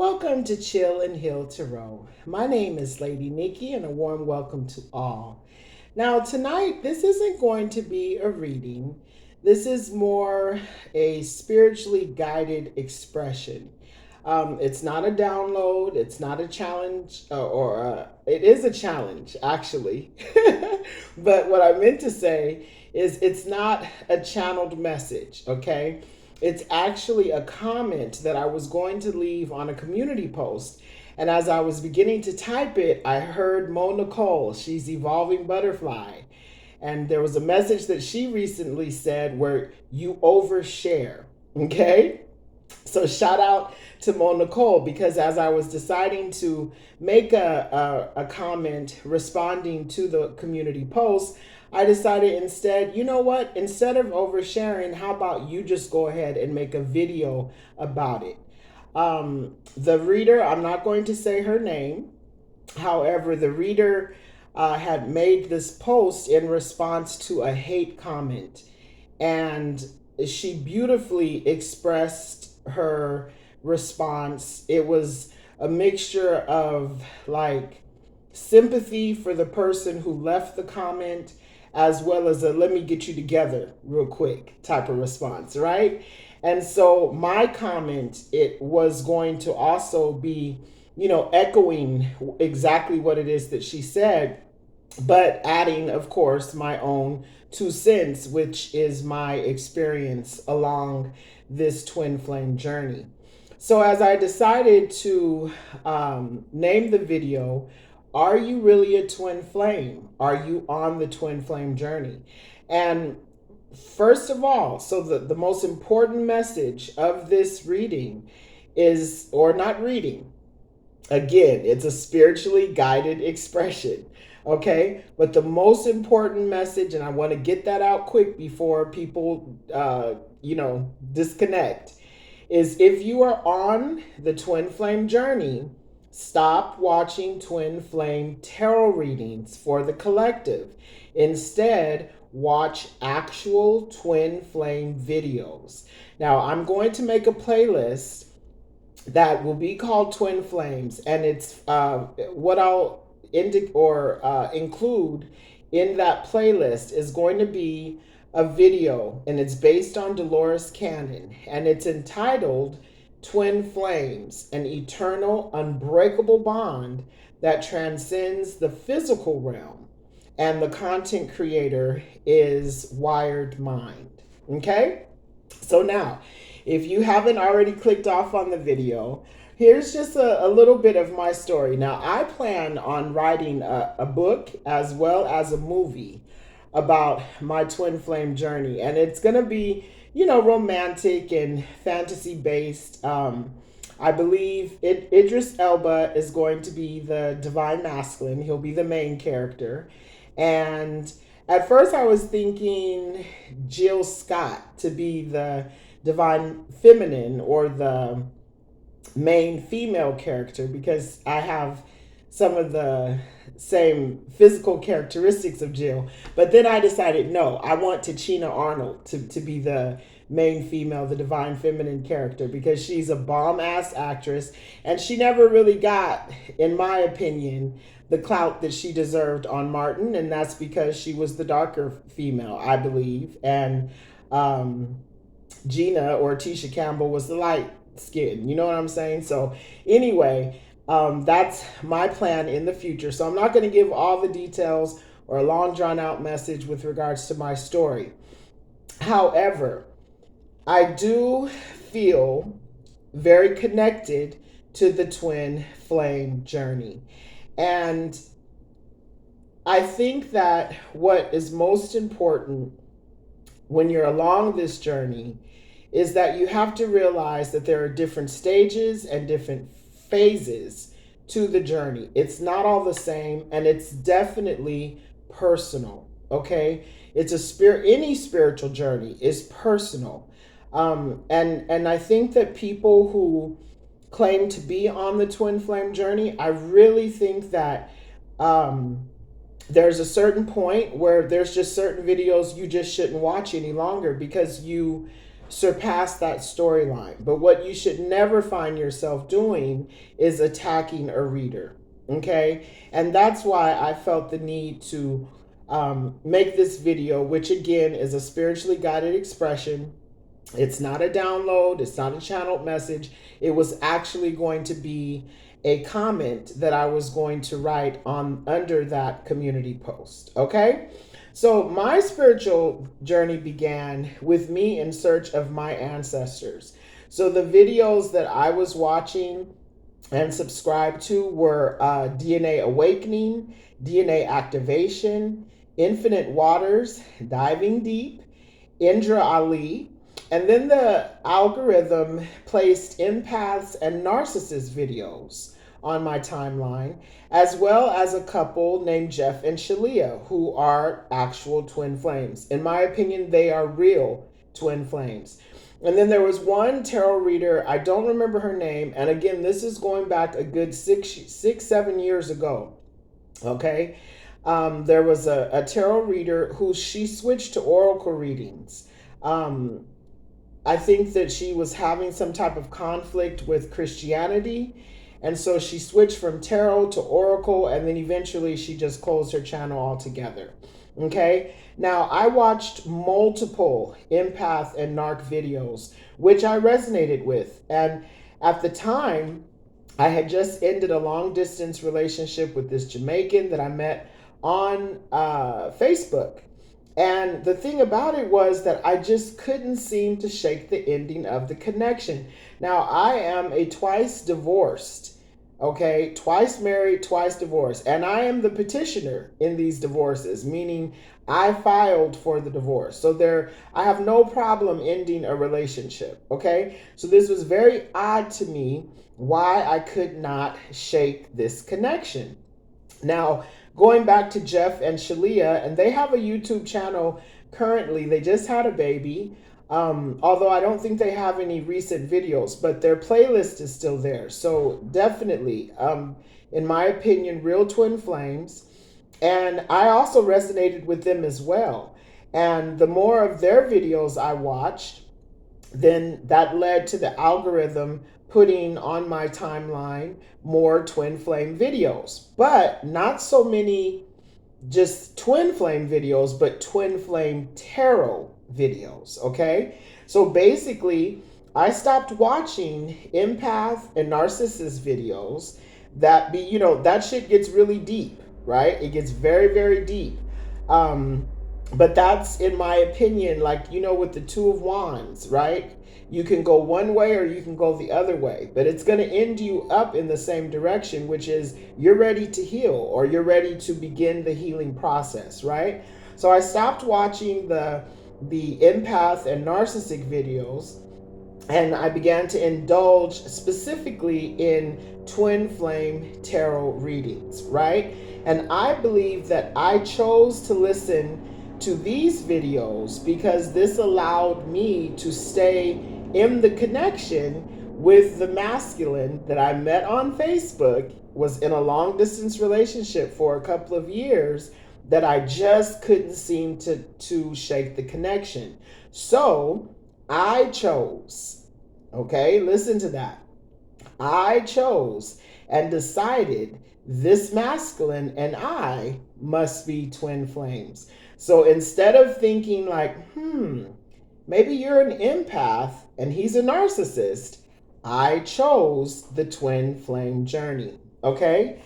Welcome to Chill and Heal Tarot. My name is Lady Nikki, and a warm welcome to all. Now, tonight, this isn't going to be a reading. This is more a spiritually guided expression. It's not a download. It's not a challenge, it is a challenge, actually. But what I meant to say is it's not a channeled message, okay? It's actually a comment that I was going to leave on a community post. And as I was beginning to type it, I heard Mo Nicole, she's Evolving Butterfly. And there was a message that she recently said where you overshare. Okay? So shout out to Mo Nicole, because as I was deciding to make a comment responding to the community post, I decided instead, you know what? Instead of oversharing, how about you just go ahead and make a video about it? The reader, I'm not going to say her name. However, the reader had made this post in response to a hate comment. And she beautifully expressed her response. It was a mixture of like sympathy for the person who left the comment, as well as a let me get you together real quick type of response, right? And so my comment, it was going to also be, echoing exactly what it is that she said, but adding, of course, my own 2 cents, which is my experience along this twin flame journey. So, as I decided to name the video, Are You Really a Twin Flame? Are you on the twin flame journey? And first of all, so the most important message of this reading is, or not reading, again, it's a spiritually guided expression. Okay, but the most important message, and I want to get that out quick before people, disconnect, is if you are on the twin flame journey, stop watching twin flame tarot readings for the collective. Instead, watch actual twin flame videos. Now, I'm going to make a playlist that will be called Twin Flames, and it's what I'll include in that playlist is going to be a video, and it's based on Dolores Cannon, and it's entitled Twin Flames, an eternal, unbreakable bond that transcends the physical realm. And the content creator is Wired Mind. Okay? So now, if you haven't already clicked off on the video, here's just a little bit of my story. Now, I plan on writing a book as well as a movie about my twin flame journey. And it's going to be, romantic and fantasy based. I believe Idris Elba is going to be the divine masculine. He'll be the main character. And at first I was thinking Jill Scott to be the divine feminine or the main female character, because I have some of the same physical characteristics of Jill. But then I decided, no, I want Tachina Arnold to be the main female, the divine feminine character, because she's a bomb ass actress and she never really got, in my opinion, the clout that she deserved on Martin. And that's because she was the darker female, I believe. And Gina or Tisha Campbell was the light skin. You know what I'm saying? So anyway, that's my plan in the future. So I'm not going to give all the details or a long drawn out message with regards to my story. However, I do feel very connected to the twin flame journey. And I think that what is most important when you're along this journey is that you have to realize that there are different stages and different phases to the journey. It's not all the same, and it's definitely personal. Okay, it's any spiritual journey is personal. And I think that people who claim to be on the twin flame journey, I really think that there's a certain point where there's just certain videos you just shouldn't watch any longer, because you surpass that storyline. But what you should never find yourself doing is attacking a reader. Okay? And that's why I felt the need to make this video, which again is a spiritually guided expression. It's not a download, it's not a channeled message. It was actually going to be a comment that I was going to write on under that community post. Okay? So my spiritual journey began with me in search of my ancestors. So the videos that I was watching and subscribed to were DNA Awakening, DNA Activation, Infinite Waters, Diving Deep, Indra Ali, and then the algorithm placed empaths and narcissist videos on my timeline, as well as a couple named Jeff and Shalia, who are actual twin flames. In my opinion, they are real twin flames. And then there was one tarot reader, I don't remember her name, and again, this is going back a good 7 years ago. Okay? There was a tarot reader who she switched to oracle readings. I think that she was having some type of conflict with Christianity. And so she switched from tarot to oracle, and then eventually she just closed her channel altogether. Okay. Now, I watched multiple empath and narc videos, which I resonated with. And at the time, I had just ended a long distance relationship with this Jamaican that I met on Facebook. And the thing about it was that I just couldn't seem to shake the ending of the connection. Now, I am a twice divorced, okay? Twice married, twice divorced. And I am the petitioner in these divorces, meaning I filed for the divorce. So I have no problem ending a relationship, okay? So this was very odd to me why I could not shake this connection. Now, going back to Jeff and Shalia, and they have a YouTube channel currently. They just had a baby, although I don't think they have any recent videos, but their playlist is still there. So definitely, in my opinion, real twin flames. And I also resonated with them as well. And the more of their videos I watched, then that led to the algorithm putting on my timeline more twin flame videos, but not so many just twin flame videos, but twin flame tarot videos. Okay. So basically, I stopped watching empath and narcissist videos that shit gets really deep, right? It gets very, very deep. But that's, in my opinion, like, with the Two of Wands, right? You can go one way or you can go the other way, but it's going to end you up in the same direction, which is you're ready to heal or you're ready to begin the healing process, right? So I stopped watching the empath and narcissistic videos, and I began to indulge specifically in twin flame tarot readings, right? And I believe that I chose to listen to these videos because this allowed me to stay in the connection with the masculine that I met on Facebook, was in a long distance relationship for a couple of years, that I just couldn't seem to shake the connection. So I chose, okay, listen to that. I chose and decided this masculine and I must be twin flames. So instead of thinking like, maybe you're an empath and he's a narcissist, I chose the twin flame journey, okay?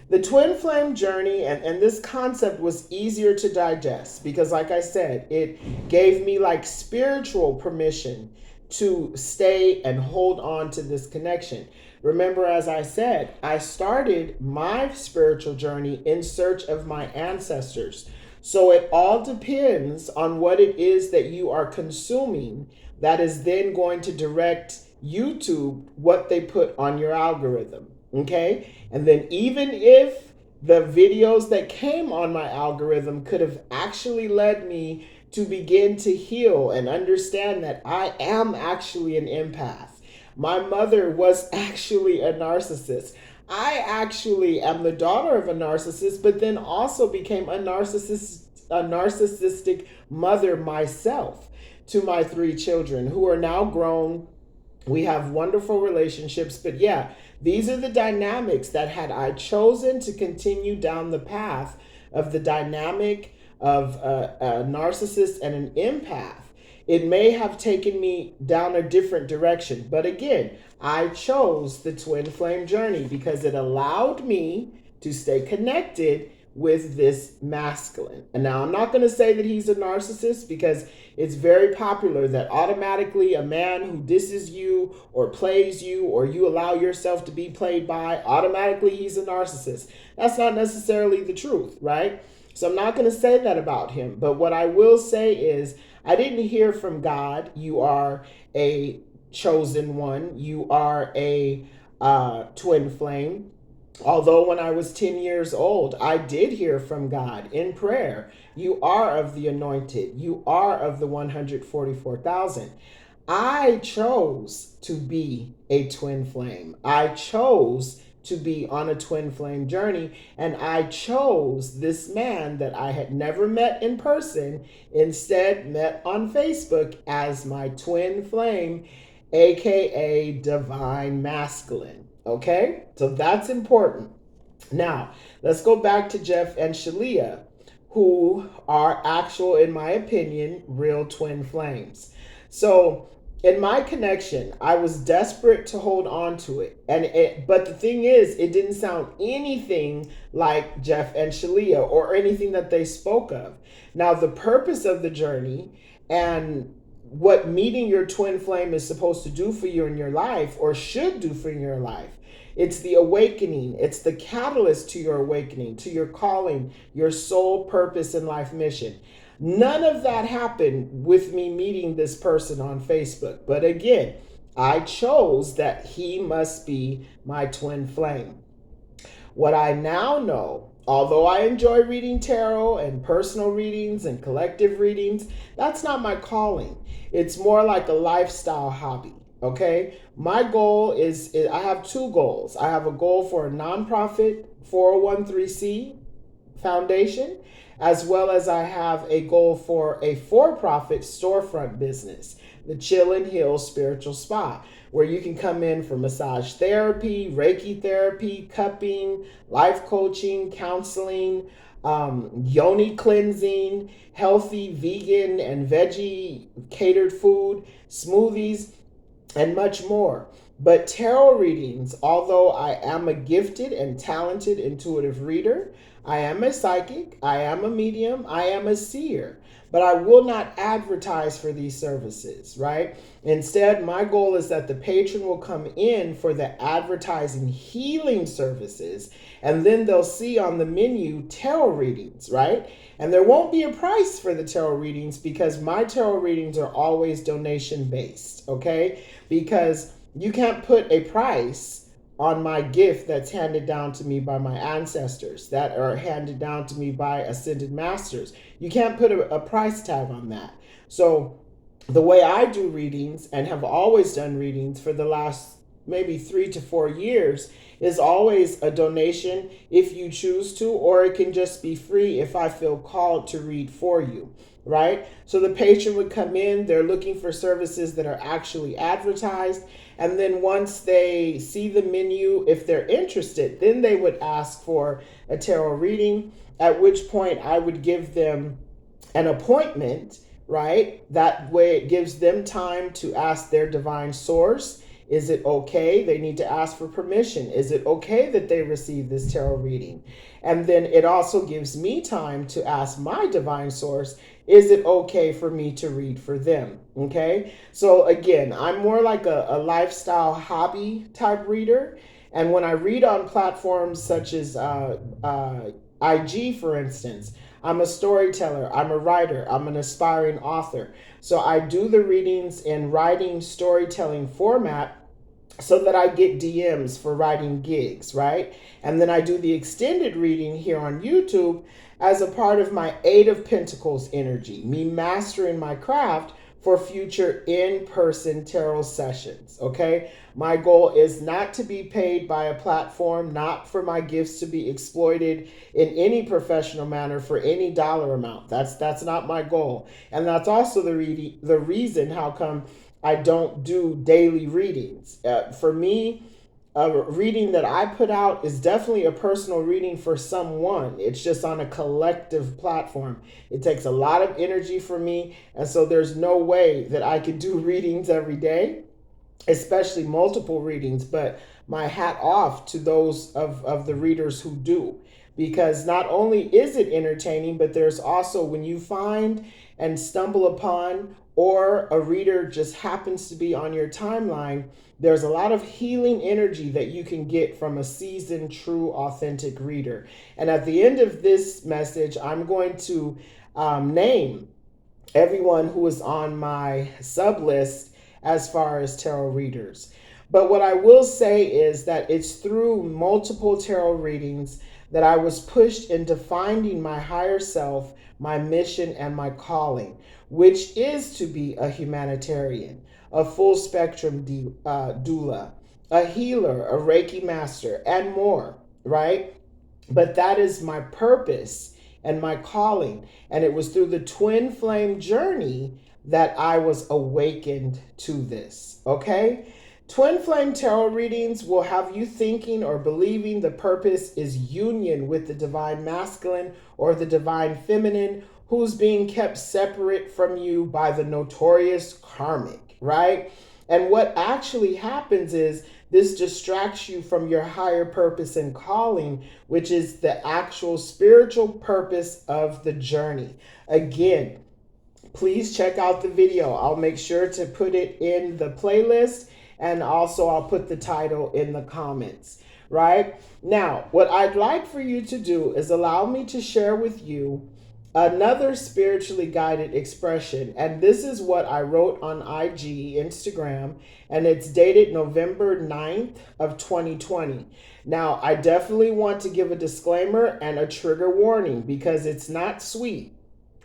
The twin flame journey and this concept was easier to digest because, like I said, it gave me like spiritual permission to stay and hold on to this connection. Remember, as I said, I started my spiritual journey in search of my ancestors. So it all depends on what it is that you are consuming that is then going to direct YouTube what they put on your algorithm. Okay? And then even if the videos that came on my algorithm could have actually led me to begin to heal and understand that I am actually an empath. My mother was actually a narcissist. I actually am the daughter of a narcissist, but then also became a narcissistic mother myself. to my 3 children who are now grown. We have wonderful relationships, but yeah, these are the dynamics that had I chosen to continue down the path of the dynamic of a narcissist and an empath, it may have taken me down a different direction. But again, I chose the twin flame journey because it allowed me to stay connected with this masculine. And now I'm not going to say that he's a narcissist because it's very popular that automatically a man who disses you or plays you or you allow yourself to be played by, automatically he's a narcissist. That's not necessarily the truth, right? So I'm not going to say that about him. But what I will say is I didn't hear from God. You are a chosen one. You are a twin flame. Although when I was 10 years old, I did hear from God in prayer. You are of the anointed. You are of the 144,000. I chose to be a twin flame. I chose to be on a twin flame journey. And I chose this man that I had never met in person, instead met on Facebook as my twin flame, aka divine masculine. Okay, so that's important. Now, let's go back to Jeff and Shalia, who are actual, in my opinion, real twin flames. So, in my connection, I was desperate to hold on to it. But the thing is, it didn't sound anything like Jeff and Shalia or anything that they spoke of. Now, the purpose of the journey and what meeting your twin flame is supposed to do for you in your life, or should do for your life. It's the awakening. It's the catalyst to your awakening, to your calling, your soul purpose and life mission. None of that happened with me meeting this person on Facebook. But again, I chose that he must be my twin flame. What I now know, although I enjoy reading tarot and personal readings and collective readings, that's not my calling. It's more like a lifestyle hobby. Okay, my goal is I have 2 goals. I have a goal for a nonprofit 401(c) foundation, as well as I have a goal for a for-profit storefront business, the Chill and Heal Spiritual Spa, where you can come in for massage therapy, Reiki therapy, cupping, life coaching, counseling, yoni cleansing, healthy vegan and veggie catered food, smoothies, and much more. But tarot readings, although I am a gifted and talented intuitive reader, I am a psychic, I am a medium, I am a seer, but I will not advertise for these services, right? Instead, my goal is that the patron will come in for the advertising healing services, and then they'll see on the menu tarot readings, right? And there won't be a price for the tarot readings because my tarot readings are always donation based, okay? Because you can't put a price on my gift that's handed down to me by my ancestors, that are handed down to me by ascended masters. You can't put a price tag on that. So the way I do readings, and have always done readings for the last maybe 3 to 4 years, is always a donation if you choose to, or it can just be free if I feel called to read for you, right? So the patient would come in, they're looking for services that are actually advertised, and then once they see the menu, if they're interested, then they would ask for a tarot reading, at which point I would give them an appointment, right? That way it gives them time to ask their divine source, is it okay? They need to ask for permission. Is it okay that they receive this tarot reading? And then it also gives me time to ask my divine source, is it okay for me to read for them? Okay. So again, I'm more like a lifestyle hobby type reader. And when I read on platforms such as IG, for instance, I'm a storyteller, I'm a writer, I'm an aspiring author. So I do the readings in writing storytelling format so that I get DMs for writing gigs, right? And then I do the extended reading here on YouTube as a part of my 8 of Pentacles energy, me mastering my craft for future in-person tarot sessions. Okay, my goal is not to be paid by a platform, not for my gifts to be exploited in any professional manner for any dollar amount. That's not my goal, and that's also the reason how come I don't do daily readings. For me, a reading that I put out is definitely a personal reading for someone. It's just on a collective platform. It takes a lot of energy for me, and so there's no way that I could do readings every day, especially multiple readings. But my hat off to those of the readers who do, because not only is it entertaining, but there's also, when you find and stumble upon, or a reader just happens to be on your timeline, there's a lot of healing energy that you can get from a seasoned, true, authentic reader. And at the end of this message, I'm going to name everyone who is on my sub list as far as tarot readers. But what I will say is that it's through multiple tarot readings that I was pushed into finding my higher self, my mission, and my calling, which is to be a humanitarian, a full spectrum doula, a healer, a Reiki master, and more, right? But that is my purpose and my calling. And it was through the twin flame journey that I was awakened to this. Okay? Twin flame tarot readings will have you thinking or believing the purpose is union with the divine masculine or the divine feminine, who's being kept separate from you by the notorious karmic, right? And what actually happens is this distracts you from your higher purpose and calling, which is the actual spiritual purpose of the journey. Again, please check out the video. I'll make sure to put it in the playlist, and also I'll put the title in the comments, right? Now, what I'd like for you to do is allow me to share with you another spiritually guided expression. And this is what I wrote on IG, Instagram, and it's dated November 9th of 2020. Now, I definitely want to give a disclaimer and a trigger warning because it's not sweet.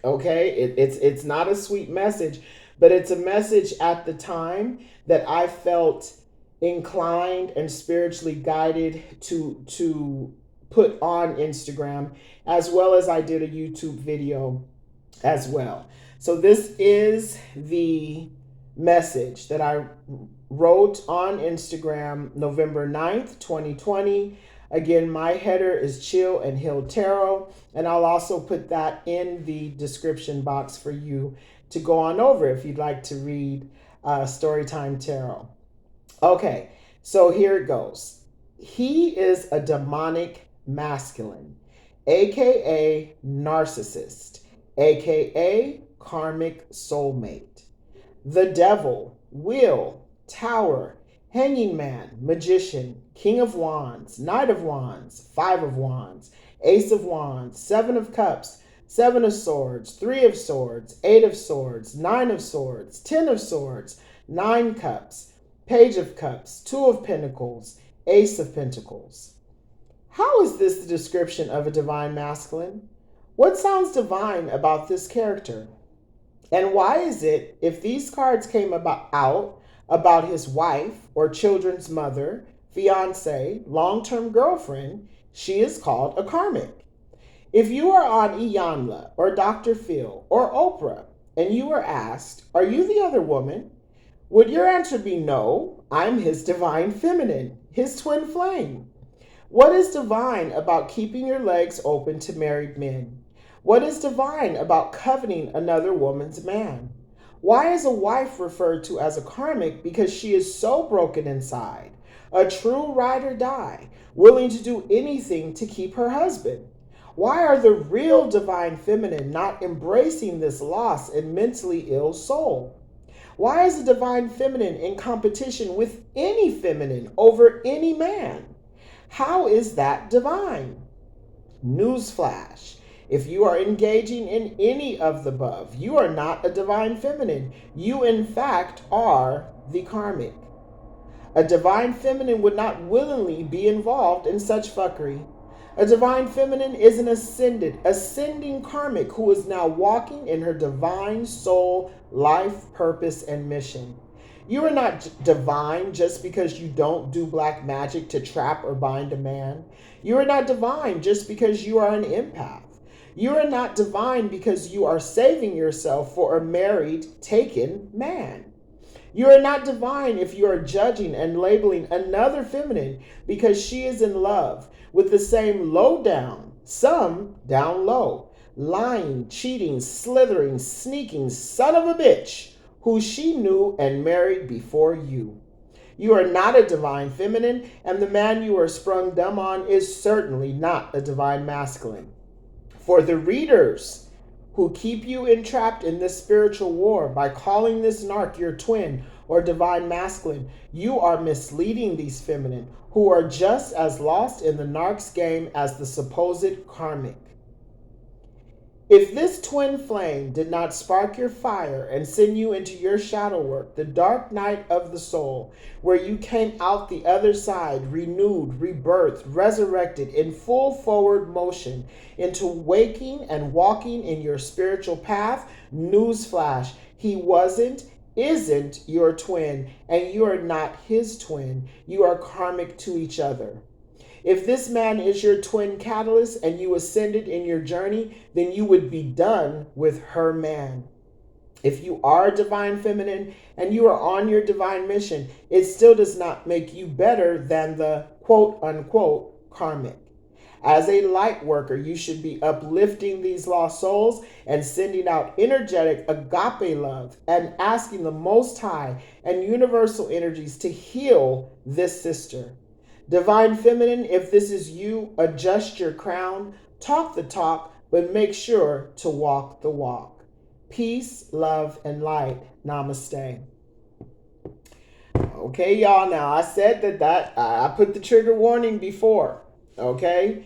Okay, it's not a sweet message, but it's a message at the time that I felt inclined and spiritually guided to put on Instagram, as well as I did a YouTube video as well. So this is the message that I wrote on Instagram November 9th, 2020. Again, my header is Chill and Heal Tarot, and I'll also put that in the description box for you to go on over if you'd like to read Storytime Tarot. Okay, so here it goes. He is a demonic masculine, aka narcissist, aka karmic soulmate. The devil, wheel, tower, hanging man, magician, king of wands, knight of wands, five of wands, ace of wands, seven of cups, seven of swords, three of swords, eight of swords, nine of swords, 10 of swords, nine cups, page of cups, two of pentacles, ace of pentacles. How is this the description of a divine masculine? What sounds divine about this character? And why is it, if these cards came about his wife or children's mother, fiance, long-term girlfriend, she is called a karmic? If you are on Iyanla or Dr. Phil or Oprah and you were asked, are you the other woman? Would your answer be no, I'm his divine feminine, his twin flame? What is divine about keeping your legs open to married men? What is divine about coveting another woman's man? Why is a wife referred to as a karmic? Because she is so broken inside, a true ride or die, willing to do anything to keep her husband. Why are the real divine feminine not embracing this lost and mentally ill soul? Why is the divine feminine in competition with any feminine over any man? How is that divine? Newsflash. If you are engaging in any of the above, you are not a divine feminine. You, in fact, are the karmic. A divine feminine would not willingly be involved in such fuckery. A divine feminine is an ascending karmic who is now walking in her divine soul, life, purpose, and mission. You are not divine just because you don't do black magic to trap or bind a man. You are not divine just because you are an empath. You are not divine because you are saving yourself for a married, taken man. You are not divine if you are judging and labeling another feminine because she is in love with the same low down, some down low, lying, cheating, slithering, sneaking son of a bitch who she knew and married before you. You are not a divine feminine, and the man you are sprung dumb on is certainly not a divine masculine. For the readers who keep you entrapped in this spiritual war by calling this narc your twin or divine masculine, you are misleading these feminine who are just as lost in the narc's game as the supposed karmic. If this twin flame did not spark your fire and send you into your shadow work, the dark night of the soul, where you came out the other side, renewed, rebirthed, resurrected in full forward motion into waking and walking in your spiritual path, newsflash, he wasn't, isn't your twin, and you are not his twin. You are karmic to each other. If this man is your twin catalyst and you ascended in your journey, then you would be done with her man. If you are a divine feminine and you are on your divine mission, it still does not make you better than the quote unquote karmic. As a light worker, you should be uplifting these lost souls and sending out energetic agape love and asking the Most High and universal energies to heal this sister. Divine feminine, if this is you, adjust your crown, talk the talk, but make sure to walk the walk. Peace, love, and light. Namaste. Okay, y'all, now I said that I put the trigger warning before, okay?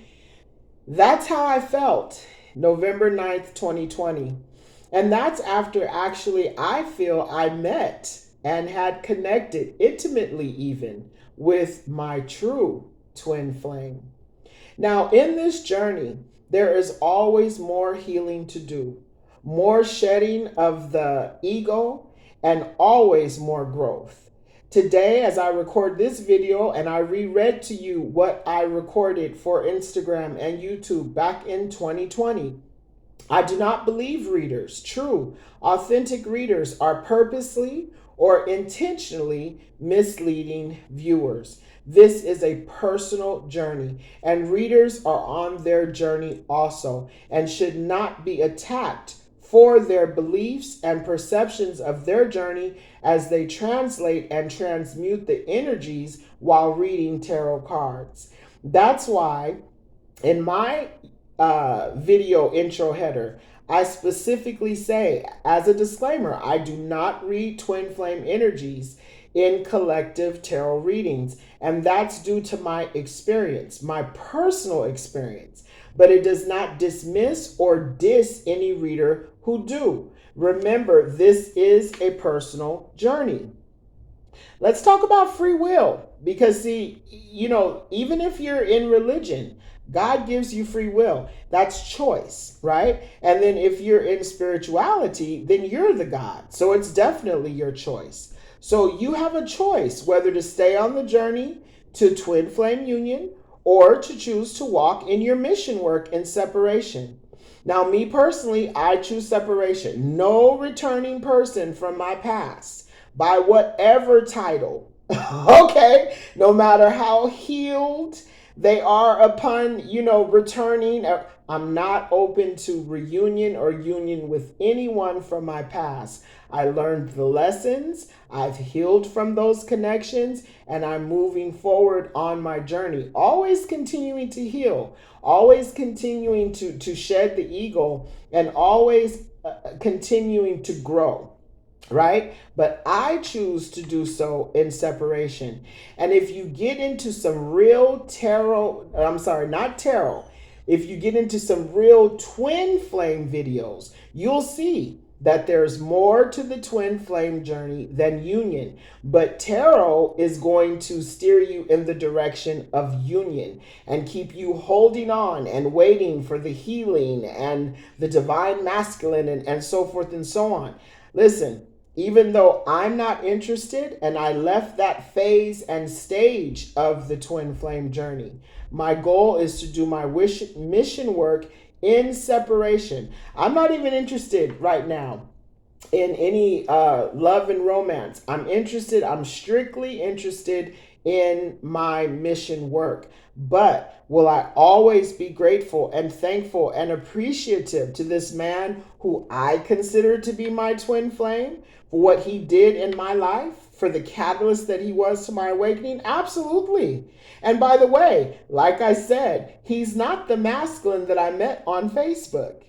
That's how I felt November 9th, 2020. And that's after actually I feel I met and had connected intimately even with my true twin flame. Now, in this journey, there is always more healing to do, more shedding of the ego, and always more growth. Today, as I record this video and I reread to you what I recorded for Instagram and YouTube back in 2020, I do not believe readers, true, authentic readers, are purposely or intentionally misleading viewers. This is a personal journey, and readers are on their journey also and should not be attacked for their beliefs and perceptions of their journey as they translate and transmute the energies while reading tarot cards. That's why in my video intro header, I specifically say, as a disclaimer, I do not read twin flame energies in collective tarot readings, and that's due to my experience, my personal experience. But it does not dismiss or diss any reader who do. Remember, this is a personal journey. Let's talk about free will, because see, even if you're in religion, God gives you free will. That's choice, right? And then if you're in spirituality, then you're the God. So it's definitely your choice. So you have a choice whether to stay on the journey to twin flame union or to choose to walk in your mission work in separation. Now, me personally, I choose separation. No returning person from my past by whatever title, okay? No matter how healed they are upon, returning. I'm not open to reunion or union with anyone from my past. I learned the lessons. I've healed from those connections, and I'm moving forward on my journey. Always continuing to heal, always continuing to shed the ego, and always continuing to grow. Right? But I choose to do so in separation. And if you get into some real if you get into some real twin flame videos, you'll see that there's more to the twin flame journey than union, but tarot is going to steer you in the direction of union and keep you holding on and waiting for the healing and the divine masculine and so forth and so on. Listen, even though I'm not interested and I left that phase and stage of the twin flame journey, my goal is to do my mission work in separation. I'm not even interested right now in any love and romance. I'm strictly interested in my mission work. But will I always be grateful and thankful and appreciative to this man who I consider to be my twin flame for what he did in my life, for the catalyst that he was to my awakening? Absolutely. And by the way, like I said, he's not the masculine that I met on Facebook.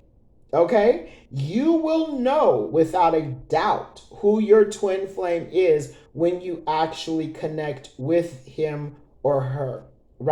Okay? You will know without a doubt who your twin flame is when you actually connect with him or her.